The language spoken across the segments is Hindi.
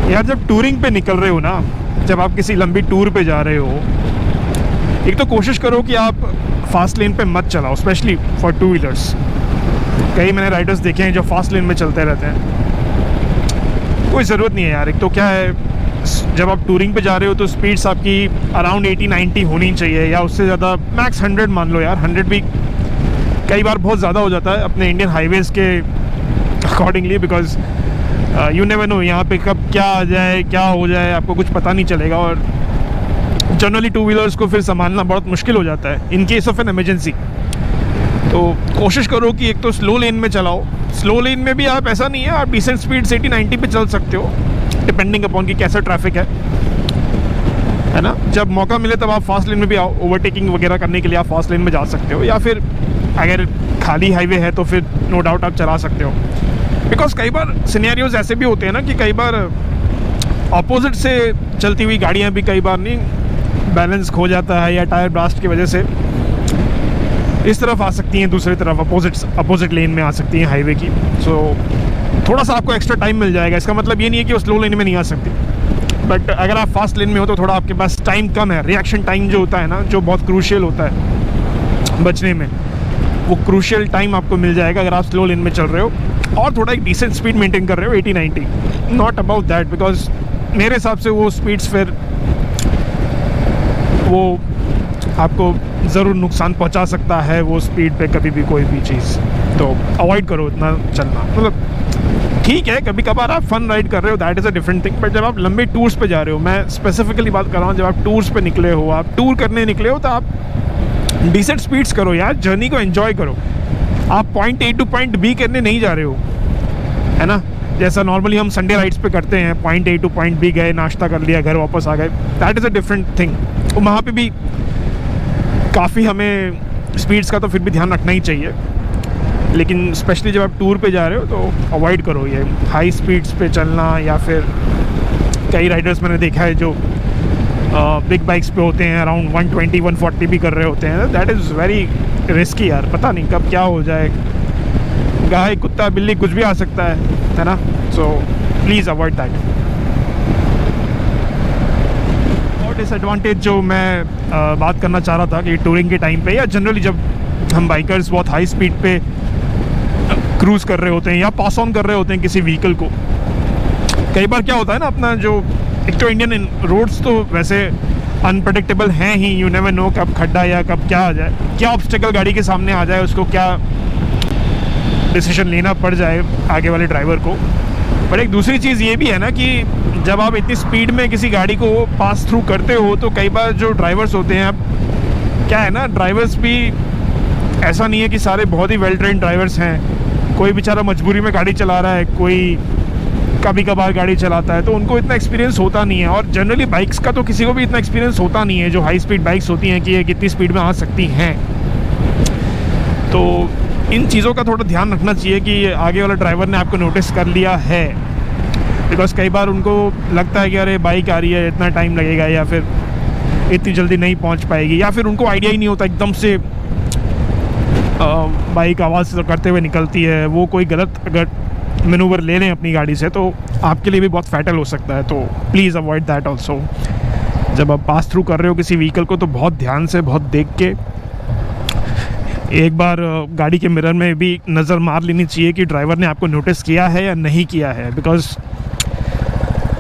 यार जब टूरिंग पे निकल रहे हो ना, जब आप किसी लंबी टूर पे जा रहे हो, एक तो कोशिश करो कि आप फास्ट लेन पे मत चलाओ, स्पेशली फॉर टू व्हीलर्स। कई मैंने राइडर्स देखे हैं जो फास्ट लेन में चलते रहते हैं, कोई ज़रूरत नहीं है यार। एक तो क्या है, जब आप टूरिंग पे जा रहे हो तो स्पीड्स आपकी अराउंड 80-90 होनी चाहिए, या उससे ज़्यादा, मैक्स 100 मान लो यार। 100 भी कई बार बहुत ज़्यादा हो जाता है अपने इंडियन हाईवेज़ के accordingly, because you never know यहाँ पे कब क्या आ जाए, क्या हो जाए, आपको कुछ पता नहीं चलेगा। और जनरली टू व्हीलर्स को फिर संभालना बहुत मुश्किल हो जाता है in case of an emergency. तो कोशिश करो कि एक तो स्लो लेन में चलाओ। स्लो लेन में भी आप, ऐसा नहीं है, आप डिसेंट स्पीड से 80-90 पे चल सकते हो, डिपेंडिंग अपॉन कि कैसा ट्रैफिक है ना। जब मौका मिले तब आप फास्ट लेन में भी आओ, ओवरटेकिंग वगैरह करने के लिए आप फास्ट लेन में जा सकते हो, या फिर अगर खाली हाईवे है तो फिर नो डाउट आप चला सकते हो। बिकॉज कई बार सिनेरियोज ऐसे भी होते हैं ना कि कई बार अपोजिट से चलती हुई गाड़ियाँ भी कई बार नहीं बैलेंस खो जाता है, या टायर ब्लास्ट की वजह से इस तरफ आ सकती हैं, दूसरी तरफ अपोजिट लेन में आ सकती हैं हाईवे की। सो थोड़ा सा आपको एक्स्ट्रा टाइम मिल जाएगा। इसका मतलब ये नहीं है कि वो स्लो लेन में नहीं आ सकती, बट अगर आप फास्ट लेन में हो तो थोड़ा आपके पास टाइम कम है। रिएक्शन टाइम जो होता है ना, जो बहुत क्रूशियल होता है बचने में, वो क्रूशियल टाइम आपको मिल जाएगा अगर आप स्लो लेन में चल रहे हो और थोड़ा एक डिसेंट स्पीड मेंटेन कर रहे हो, 80-90, नॉट अबाउट दैट। बिकॉज मेरे हिसाब से वो स्पीड्स फिर वो आपको ज़रूर नुकसान पहुंचा सकता है, वो स्पीड पे कभी भी कोई भी चीज़। तो अवॉइड करो इतना चलना। मतलब ठीक है, कभी कभार आप फन राइड कर रहे हो, that is a different thing, but जब आप लंबे टूर्स पे जा रहे हो, मैं स्पेसिफिकली बात कर रहा हूँ, जब आप टूर्स पे निकले हो, आप टूर करने निकले हो, तो आप डिसेंट स्पीड्स करो यार, जर्नी को एंजॉय करो। आप point A to point B करने नहीं जा रहे हो, है ना, जैसा नॉर्मली हम संडे राइड्स पे करते हैं, point A to point B गए, नाश्ता कर लिया, घर वापस आ गए, that is a different thing. वहाँ पे भी काफ़ी हमें स्पीड्स का तो फिर भी ध्यान रखना ही चाहिए, लेकिन स्पेशली जब आप टूर पे जा रहे हो तो अवॉइड करो ये हाई स्पीड्स पे चलना। या फिर कई राइडर्स मैंने देखा है जो बिग बाइक्स पे होते हैं, अराउंड 120-140 भी कर रहे होते हैं। दैट इज़ वेरी रिस्की यार, पता नहीं कब क्या हो जाए, गाय, कुत्ता, बिल्ली, कुछ भी आ सकता है ना। So please avoid that. और डिसएडवांटेज जो मैं बात करना चाह रहा था कि टूरिंग के टाइम पे, या जनरली जब हम बाइकर्स बहुत हाई स्पीड पे क्रूज़ कर रहे होते हैं या पास ऑन कर रहे होते हैं किसी व्हीकल को, कई बार क्या होता है ना, अपना जो एक तो इंडियन रोड्स तो वैसे अनप्रडिक्टेबल हैं ही, यू नेवर नो कब खड्डा या कब क्या आ जाए, क्या ऑब्स्टेकल गाड़ी के सामने आ जाए, उसको क्या डिसीजन लेना पड़ जाए आगे वाले ड्राइवर को। पर एक दूसरी चीज़ ये भी है ना कि जब आप इतनी स्पीड में किसी गाड़ी को पास थ्रू करते हो तो कई बार जो ड्राइवर्स होते हैं, अब क्या है ना, ड्राइवर्स भी ऐसा नहीं है कि सारे बहुत ही वेल ट्रेंड ड्राइवर्स हैं। कोई बेचारा मजबूरी में गाड़ी चला रहा है, कोई कभी कभार गाड़ी चलाता है, तो उनको इतना एक्सपीरियंस होता नहीं है। और जनरली बाइक्स का तो किसी को भी इतना एक्सपीरियंस होता नहीं है, जो हाई स्पीड बाइक्स होती हैं कि ये कितनी स्पीड में आ सकती हैं। तो इन चीज़ों का थोड़ा ध्यान रखना चाहिए कि आगे वाला ड्राइवर ने आपको नोटिस कर लिया है, बिकॉज कई बार उनको लगता है कि अरे बाइक आ रही है, इतना टाइम लगेगा, या फिर इतनी जल्दी नहीं पहुंच पाएगी, या फिर उनको आइडिया ही नहीं होता, एकदम से बाइक आवाज़ करते हुए निकलती है, वो कोई गलत अगर मैनूवर ले लें अपनी गाड़ी से तो आपके लिए भी बहुत फैटल हो सकता है। तो प्लीज़ अवॉइड दैट ऑल्सो। जब आप पास थ्रू कर रहे हो किसी व्हीकल को तो बहुत ध्यान से, बहुत देख के, एक बार गाड़ी के मिरर में भी नज़र मार लेनी चाहिए कि ड्राइवर ने आपको नोटिस किया है या नहीं किया है, बिकॉज़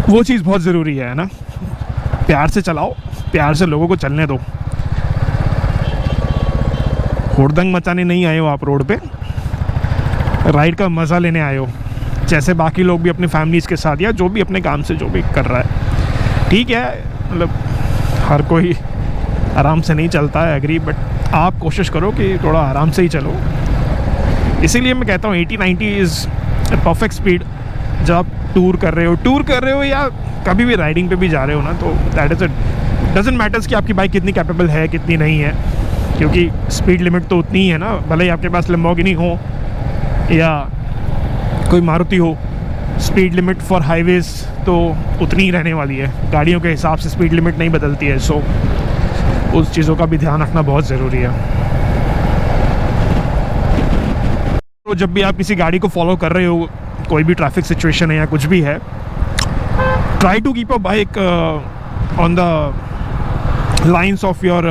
वो चीज़ बहुत ज़रूरी है ना। प्यार से चलाओ, प्यार से लोगों को चलने दो, हुड़दंग मचाने नहीं आए हो आप रोड पे, राइड का मज़ा लेने आए हो, जैसे बाकी लोग भी अपने फैमिलीज़ के साथ, या जो भी अपने काम से जो भी कर रहा है। ठीक है, मतलब हर कोई आराम से नहीं चलता है, एग्री, बट आप कोशिश करो कि थोड़ा आराम से ही चलो। इसीलिए मैं कहता हूँ 80-90 इज़ परफेक्ट स्पीड जब आप टूर कर रहे हो या कभी भी राइडिंग पे भी जा रहे हो ना, तो दैट इज़ डजंट मैटर्स कि आपकी बाइक कितनी कैपेबल है, कितनी नहीं है, क्योंकि स्पीड लिमिट तो उतनी ही है ना। भले ही आपके पास लैम्बोर्गिनी हो या कोई मारुति हो, स्पीड लिमिट फॉर हाईवेज़ तो उतनी ही रहने वाली है, गाड़ियों के हिसाब से स्पीड लिमिट नहीं बदलती है। सो उस चीज़ों का भी ध्यान रखना बहुत ज़रूरी है। तो जब भी आप किसी गाड़ी को फॉलो कर रहे हो, कोई भी ट्रैफिक सिचुएशन है या कुछ भी है, try to keep a bike on the lines of your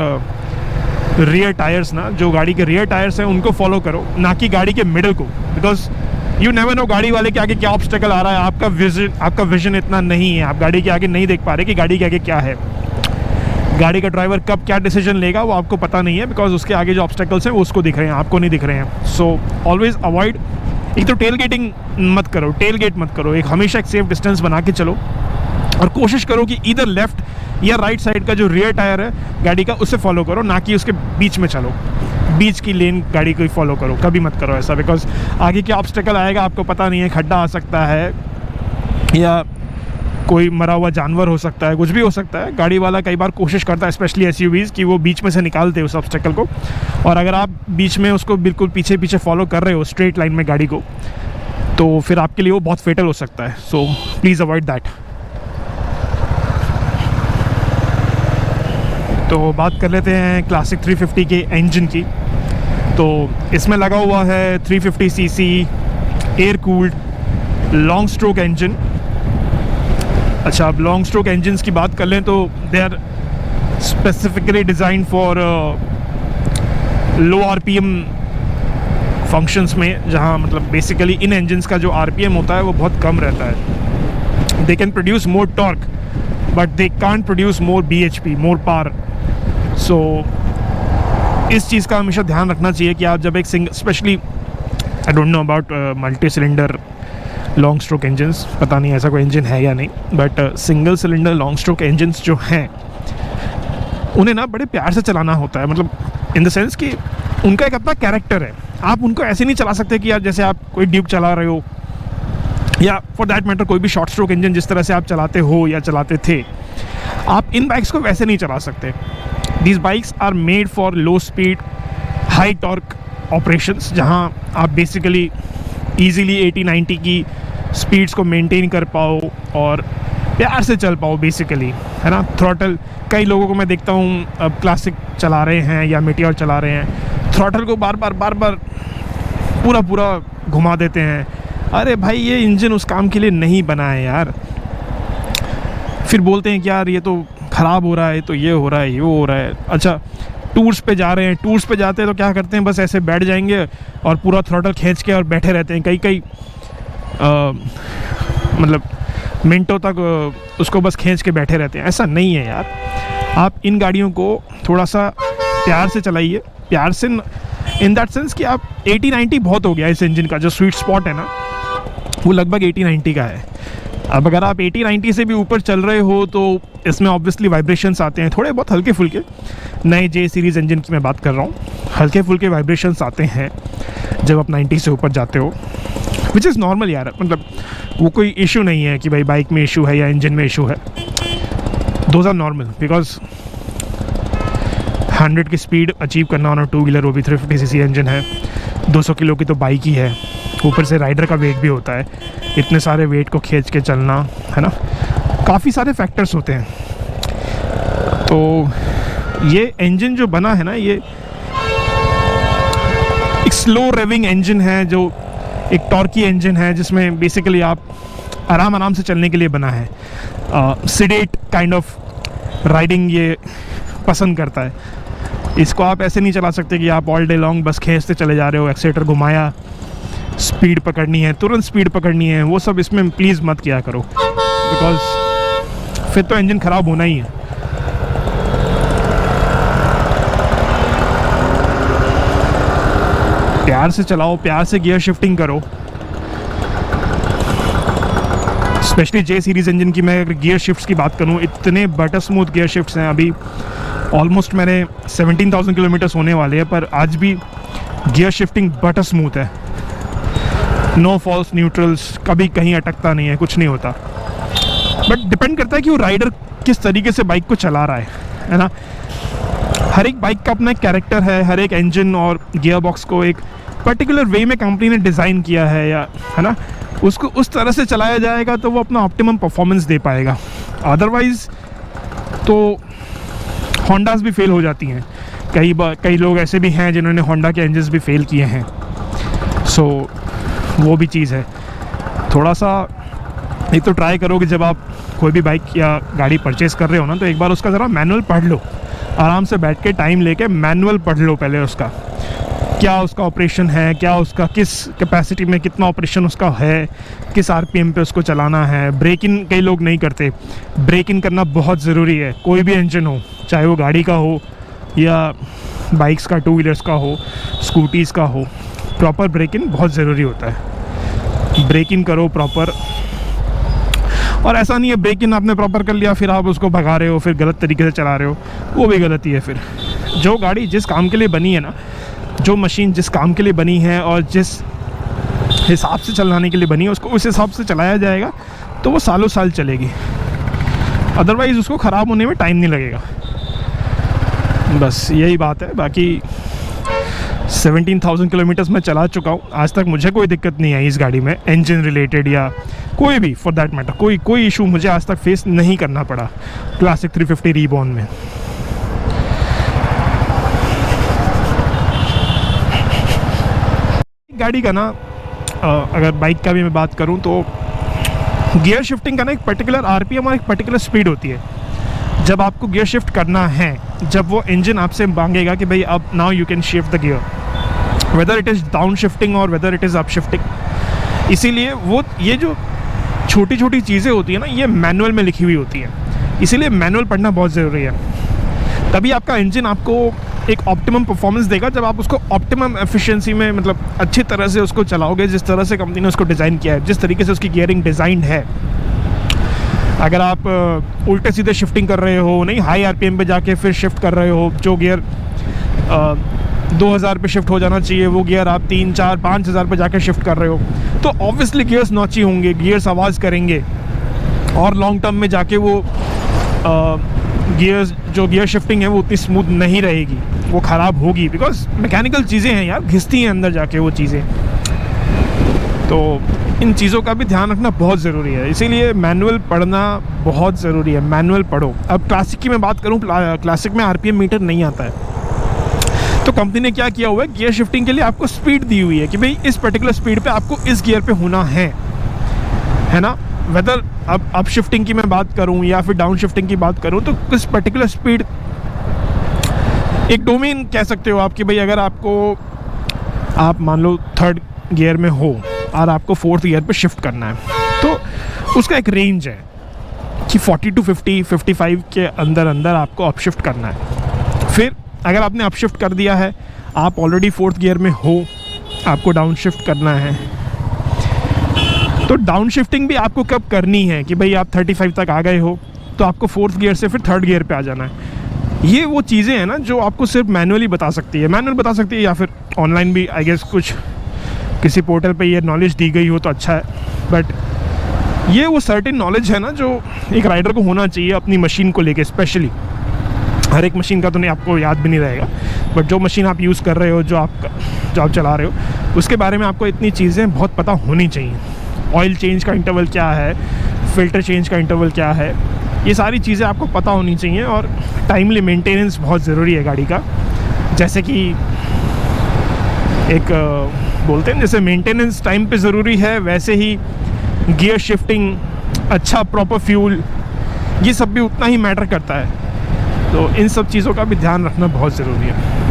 rear tyres ना, जो गाड़ी के रियर टायर्स हैं उनको फॉलो करो, ना कि गाड़ी के मिडल को, बिकॉज यू नेवर नो गाड़ी वाले के आगे क्या ऑब्स्टेकल आ रहा है। आपका विजन इतना नहीं है, आप गाड़ी के आगे नहीं देख पा रहे कि गाड़ी के आगे क्या है। गाड़ी का ड्राइवर कब क्या डिसीजन लेगा वो आपको पता नहीं है, बिकॉज उसके आगे जो ऑब्स्टेकल्स हैं वो उसको दिख रहे हैं, आपको नहीं दिख रहे हैं। सो ऑलवेज अवॉइड, एक तो टेल गेटिंग मत करो, टेल गेट मत करो, एक हमेशा एक सेफ डिस्टेंस बना के चलो और कोशिश करो कि इधर लेफ्ट या राइट साइड का जो रियर टायर है गाड़ी का उसे फॉलो करो, ना कि उसके बीच में चलो, बीच की लेन गाड़ी को ही फॉलो करो, कभी मत करो ऐसा, बिकॉज आगे क्या ऑब्स्टेकल आएगा आपको पता नहीं है, खड्डा आ सकता है या कोई मरा हुआ जानवर हो सकता है, कुछ भी हो सकता है। गाड़ी वाला कई बार कोशिश करता है, स्पेशली एसयूवीज़, कि वो बीच में से निकालते उस ऑब्स्टेकल को, और अगर आप बीच में उसको बिल्कुल पीछे पीछे फॉलो कर रहे हो स्ट्रेट लाइन में गाड़ी को, तो फिर आपके लिए वो बहुत फेटल हो सकता है। So please avoid that. तो बात कर लेते हैं क्लासिक 350 के इंजन की। तो इसमें लगा हुआ है 350 CC air cooled long stroke engine. अच्छा, अब लॉन्ग स्ट्रोक इंजन्स की बात कर लें तो they are specifically design for low RPM functions में, जहां मतलब बेसिकली इन इंजन्स का जो आरपीएम होता है वो बहुत कम रहता है। They can produce more torque but they can't produce more BHP, more power. So इस चीज़ का हमेशा ध्यान रखना चाहिए कि आप जब एक single, specially I don't know about multi cylinder long stroke engines, पता नहीं ऐसा कोई इंजन है या नहीं, but single cylinder long stroke engines जो हैं उन्हें ना बड़े प्यार से चलाना होता है, मतलब इन द सेंस कि उनका एक अपना कैरेक्टर है। आप उनको ऐसे नहीं चला सकते कि यार जैसे आप कोई ड्यूक चला रहे हो, या फॉर दैट मैटर कोई भी शॉर्ट स्ट्रोक इंजन जिस तरह से आप चलाते हो या चलाते थे, आप इन बाइक्स को वैसे नहीं चला सकते। These bikes are made for low speed high torque operations, जहां आप बेसिकली ईजिली 80-90 की स्पीड्स को मेंटेन कर पाओ और प्यार से चल पाओ बेसिकली, है ना। थ्रॉटल, कई लोगों को मैं देखता हूँ अब क्लासिक चला रहे हैं या मेटियोर चला रहे हैं, थ्रॉटल को बार बार पूरा घुमा देते हैं। अरे भाई, ये इंजन उस काम के लिए नहीं बना है यार। फिर बोलते हैं कि यार ये तो ख़राब हो रहा है, तो ये हो रहा है, ये वो हो रहा है। अच्छा, टूर्स पे जा रहे हैं, टूर्स पे जाते हैं तो क्या करते हैं, बस ऐसे बैठ जाएंगे और पूरा थ्रॉटल खींच के और बैठे रहते हैं कई मतलब मिनटों तक उसको बस खींच के बैठे रहते हैं। ऐसा नहीं है यार, आप इन गाड़ियों को थोड़ा सा प्यार से चलाइए, प्यार से इन दैट सेंस कि आप 80-90 बहुत हो गया। इस इंजन का जो स्वीट स्पॉट है ना वो लगभग 80-90 का है। अब अगर आप 80-90 से भी ऊपर चल रहे हो तो इसमें ऑब्वियसली वाइब्रेशंस आते हैं, थोड़े बहुत हल्के फुल्के। नए जे सीरीज़ इंजन की मैं बात कर रहा हूँ, हल्के फुल्के वाइब्रेशंस आते हैं जब आप 90 से ऊपर जाते हो, विच इज़ नॉर्मल यार। मतलब वो कोई इशू नहीं है कि भाई बाइक में इशू है या इंजन में इशू है, दोज आर नॉर्मल, बिकॉज 100 की स्पीड अचीव करना ऑन अ टू व्हीलर, वो भी 350 सीसी इंजन है, 200 किलो की तो बाइक ही है, ऊपर से राइडर का वेट भी होता है, इतने सारे वेट को खींच के चलना, है ना, काफ़ी सारे फैक्टर्स होते हैं। तो ये इंजन जो बना है ना, ये एक स्लो रेविंग इंजन है, जो एक टॉर्की इंजन है, जिसमें बेसिकली आप आराम से चलने के लिए बना है। सिडेट काइंड ऑफ राइडिंग ये पसंद करता है। इसको आप ऐसे नहीं चला सकते कि आप ऑल डे लॉन्ग बस खींचते चले जा रहे हो, एक्सीलेटर घुमाया, स्पीड पकड़नी है, तुरंत स्पीड पकड़नी है, वो सब इसमें प्लीज़ मत किया करो, बिकॉज फिर तो इंजन ख़राब होना ही है। प्यार से चलाओ, प्यार से गियर शिफ्टिंग करो। स्पेशली जे सीरीज़ इंजन की मैं अगर गियर शिफ्ट्स की बात करूँ, इतने बटर स्मूथ गियर शिफ्ट्स हैं। अभी ऑलमोस्ट मैंने 17,000 किलोमीटर्स होने वाले हैं, पर आज भी गियर शिफ्टिंग बटर स्मूथ है, नो फॉल्स न्यूट्रल्स, कभी कहीं अटकता नहीं है, कुछ नहीं होता। बट डिपेंड करता है कि वो राइडर किस तरीके से बाइक को चला रहा है ना। हर एक बाइक का अपना एक कैरेक्टर है, हर एक इंजन और गियर बॉक्स को एक पर्टिकुलर वे में कंपनी ने डिज़ाइन किया है, या है ना, उसको उस तरह से चलाया जाएगा तो वो अपना ऑप्टिमम परफॉर्मेंस दे पाएगा। अदरवाइज़ तो होंडास भी फेल हो जाती हैं। कई लोग ऐसे भी हैं जिन्होंने होंडा के इंजन्स भी फेल किए हैं। सो वो भी चीज़ है, थोड़ा सा एक तो ट्राई करो कि जब आप कोई भी बाइक या गाड़ी परचेज़ कर रहे हो ना, तो एक बार उसका ज़रा मैनुअल पढ़ लो, आराम से बैठ के टाइम लेके मैनुअल पढ़ लो पहले उसका, क्या उसका ऑपरेशन है, क्या उसका किस कैपेसिटी में कितना ऑपरेशन उसका है, किस आरपीएम पे उसको चलाना है। ब्रेक इन कई लोग नहीं करते, ब्रेक इन करना बहुत ज़रूरी है। कोई भी इंजन हो, चाहे वो गाड़ी का हो या बाइक्स का, टू व्हीलर्स का हो, स्कूटीज़ का हो, प्रॉपर ब्रेक इन बहुत ज़रूरी होता है। ब्रेक इन करो प्रॉपर, और ऐसा नहीं है ब्रेक इन आपने प्रॉपर कर लिया फिर आप उसको भगा रहे हो, फिर गलत तरीके से चला रहे हो, वो भी गलती है। फिर जो गाड़ी जिस काम के लिए बनी है ना, जो मशीन जिस काम के लिए बनी है और जिस हिसाब से चलाने के लिए बनी है, उसको उस हिसाब से चलाया जाएगा तो वो सालों साल चलेगी। अदरवाइज़ उसको ख़राब होने में टाइम नहीं लगेगा। बस यही बात है। बाकी 17,000 किलोमीटर्स मैं चला चुका हूँ, आज तक मुझे कोई दिक्कत नहीं आई इस गाड़ी में, इंजन रिलेटेड या कोई भी फॉर दैट मैटर, कोई इशू मुझे आज तक फेस नहीं करना पड़ा क्लासिक 350 रीबॉर्न में। गाड़ी का ना अगर बाइक का भी मैं बात करूं तो गियर शिफ्टिंग का ना एक पर्टिकुलर आरपीएम और एक पर्टिकुलर स्पीड होती है। जब आपको गियर शिफ्ट करना है, जब वो इंजन आपसे मांगेगा कि भाई अब now you can shift the gear, whether it is down shifting और whether it is up shifting. इसीलिए वो ये जो छोटी छोटी चीज़ें होती है ना, ये मैनुअल में लिखी हुई होती हैं, इसीलिए मैनुअल पढ़ना बहुत ज़रूरी है। तभी आपका इंजन आपको एक ऑप्टिमम परफॉर्मेंस देगा, जब आप उसको ऑप्टिमम एफिशिएंसी में, मतलब अच्छी तरह से उसको चलाओगे, जिस तरह से कंपनी ने उसको डिज़ाइन किया है, जिस तरीके से उसकी गियरिंग डिज़ाइंड है। अगर आप उल्टे सीधे शिफ्टिंग कर रहे हो, नहीं हाई आरपीएम पे जाके फिर शिफ्ट कर रहे हो, जो गियर 2000 पे शिफ्ट हो जाना चाहिए वो गियर आप 3, 4, 5,000 पे जाके शिफ्ट कर रहे हो, तो ऑब्वियसली गियर्स नॉची होंगे, गियर्स आवाज़ करेंगे, और लॉन्ग टर्म में जाके वो गियर्स जो गियर शिफ्टिंग है वो उतनी स्मूथ नहीं रहेगी, वो ख़राब होगी, बिकॉज मैकेनिकल चीज़ें हैं यार, घिसती हैं अंदर जाके वो चीज़ें। तो इन चीज़ों का भी ध्यान रखना बहुत ज़रूरी है, इसीलिए मैनुअल पढ़ना बहुत ज़रूरी है। मैनुअल पढ़ो। अब क्लासिक की मैं बात करूँ, क्लासिक में आरपीएम मीटर नहीं आता है, तो कंपनी ने क्या किया हुआ है, गियर शिफ्टिंग के लिए आपको स्पीड दी हुई है कि भाई इस पर्टिकुलर स्पीड पे आपको इस गियर पे होना है ना। वेदर अब अप शिफ्टिंग की मैं बात करूं या फिर डाउन शिफ्टिंग की बात करूं, तो किस पर्टिकुलर स्पीड, एक डोमेन कह सकते हो आप कि भाई अगर आप मान लो 3rd गियर में हो और आपको 4th गियर पे शिफ्ट करना है, तो उसका एक रेंज है कि 40 to 50, 55 के अंदर अंदर आपको अप शिफ्ट करना है। फिर अगर आपने अप शिफ्ट कर दिया है, आप ऑलरेडी 4th गियर में हो, आपको डाउन शिफ्ट करना है, तो डाउन शिफ्टिंग भी आपको कब करनी है कि भाई आप 35 तक आ गए हो, तो आपको 4th गियर से फिर 3rd गियर पे आ जाना है। ये वो चीज़ें हैं ना जो आपको सिर्फ मैनुअली बता सकती है, या फिर ऑनलाइन भी आई गेस कुछ किसी पोर्टल पे ये नॉलेज दी गई हो तो अच्छा है, बट ये वो सर्टेन नॉलेज है ना जो एक राइडर को होना चाहिए अपनी मशीन को लेके। स्पेशली हर एक मशीन का तो नहीं, आपको याद भी नहीं रहेगा, बट जो मशीन आप यूज़ कर रहे हो, जो आप चला रहे हो, उसके बारे में आपको इतनी चीज़ें बहुत पता होनी चाहिए। ऑयल चेंज का इंटरवल क्या है, फ़िल्टर चेंज का इंटरवल क्या है, ये सारी चीज़ें आपको पता होनी चाहिए। और टाइमली मेंटेनेंस बहुत ज़रूरी है गाड़ी का। जैसे कि एक बोलते हैं जैसे मेंटेनेंस टाइम पे ज़रूरी है, वैसे ही गियर शिफ्टिंग, अच्छा प्रॉपर फ्यूल, ये सब भी उतना ही मैटर करता है। तो इन सब चीज़ों का भी ध्यान रखना बहुत ज़रूरी है।